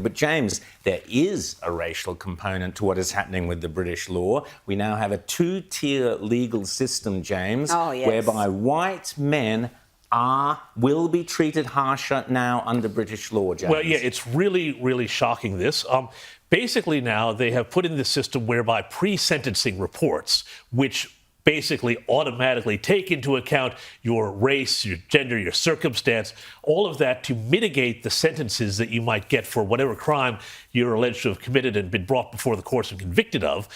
But, James, there is a racial component to what is happening with the British law. We now have a two-tier legal system, James, whereby white men will be treated harsher now under British law, James. Well, yeah, it's really, really shocking, this. Basically now they have put in this system whereby pre-sentencing reports, which basically automatically take into account your race, your gender, your circumstance, all of that to mitigate the sentences that you might get for whatever crime you're alleged to have committed and been brought before the courts and convicted of.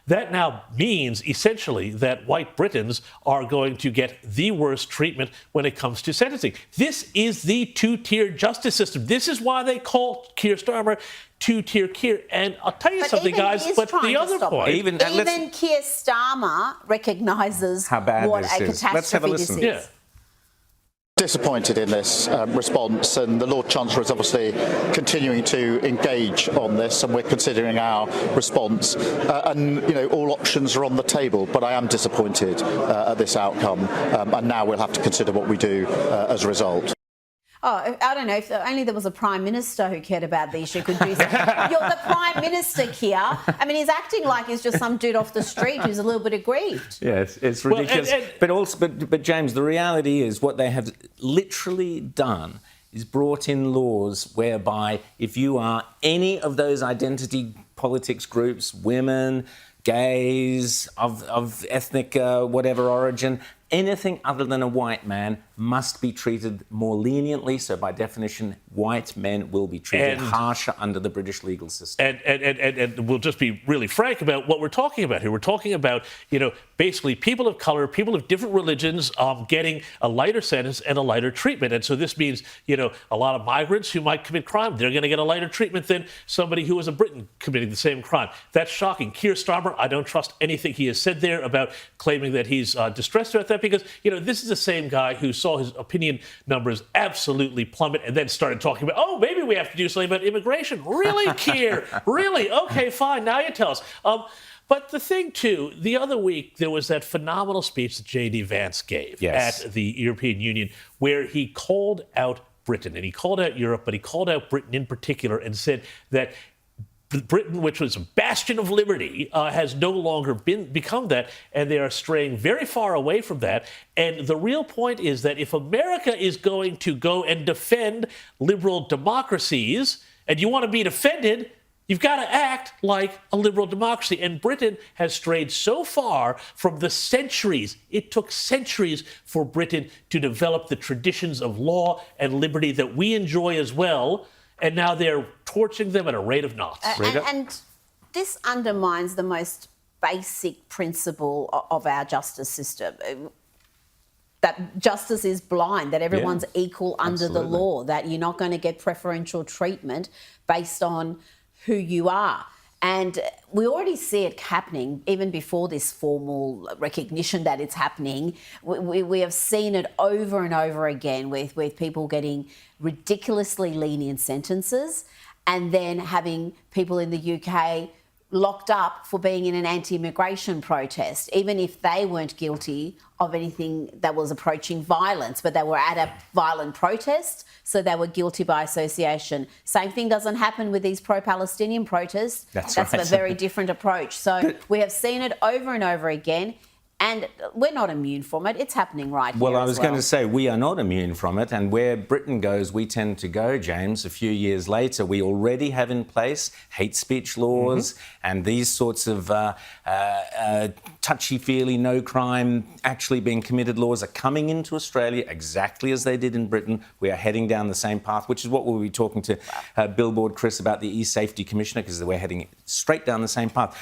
That now means essentially that white Britons are going to get the worst treatment when it comes to sentencing. This is the two-tier justice system. This is why they call Keir Starmer two-tier Keir. And I'll tell you something, guys, but the other point... Even Keir Starmer recognises what a catastrophe this is. Yeah. Disappointed in this response, and the Lord Chancellor is obviously continuing to engage on this, and we're considering our response. And all options are on the table, but I am disappointed at this outcome, and now we'll have to consider what we do as a result. Oh, I don't know. If only there was a Prime Minister who cared about the issue could do something. You're the Prime Minister, Keir. I mean, he's acting like he's just some dude off the street who's a little bit aggrieved. Yes, it's ridiculous. But James, the reality is what they have literally done is brought in laws whereby if you are any of those identity politics groups, women, gays, of ethnic whatever origin, anything other than a white man must be treated more leniently. So by definition, white men will be treated harsher under the British legal system. And we'll just be really frank about what we're talking about here. We're talking about, basically people of color, people of different religions getting a lighter sentence and a lighter treatment. And so this means, a lot of migrants who might commit crime, they're going to get a lighter treatment than somebody who is a Briton committing the same crime. That's shocking. Keir Starmer, I don't trust anything he has said there about claiming that he's distressed about that, because, this is the same guy who saw his opinion numbers absolutely plummet and then started talking about, oh, maybe we have to do something about immigration. Really, Keir? Really? Okay, fine. Now you tell us. But the thing, too, the other week, there was that phenomenal speech that J.D. Vance gave at the European Union where he called out Britain, and he called out Europe, but he called out Britain in particular and said that Britain, which was a bastion of liberty, has no longer become that, and they are straying very far away from that. And the real point is that if America is going to go and defend liberal democracies, and you want to be defended, you've got to act like a liberal democracy. And Britain has strayed so far from the centuries. It took centuries for Britain to develop the traditions of law and liberty that we enjoy as well. And now they're torching them at a rate of knots. And this undermines the most basic principle of our justice system, that justice is blind, that everyone's equal under the law, that you're not going to get preferential treatment based on who you are. And we already see it happening even before this formal recognition that it's happening. We have seen it over and over again with people getting ridiculously lenient sentences and then having people in the UK locked up for being in an anti-immigration protest, even if they weren't guilty of anything that was approaching violence, but they were at a violent protest, so they were guilty by association. Same thing doesn't happen with these pro-Palestinian protests. That's a very different approach. So we have seen it over and over again. And we're not immune from it. It's happening right here. Well, I was going to say we are not immune from it. And where Britain goes, we tend to go, James. A few years later, we already have in place hate speech laws and these sorts of touchy-feely, no crime actually being committed laws are coming into Australia exactly as they did in Britain. We are heading down the same path, which is what we'll be talking to Billboard Chris about, the E-Safety Commissioner, because we're heading straight down the same path.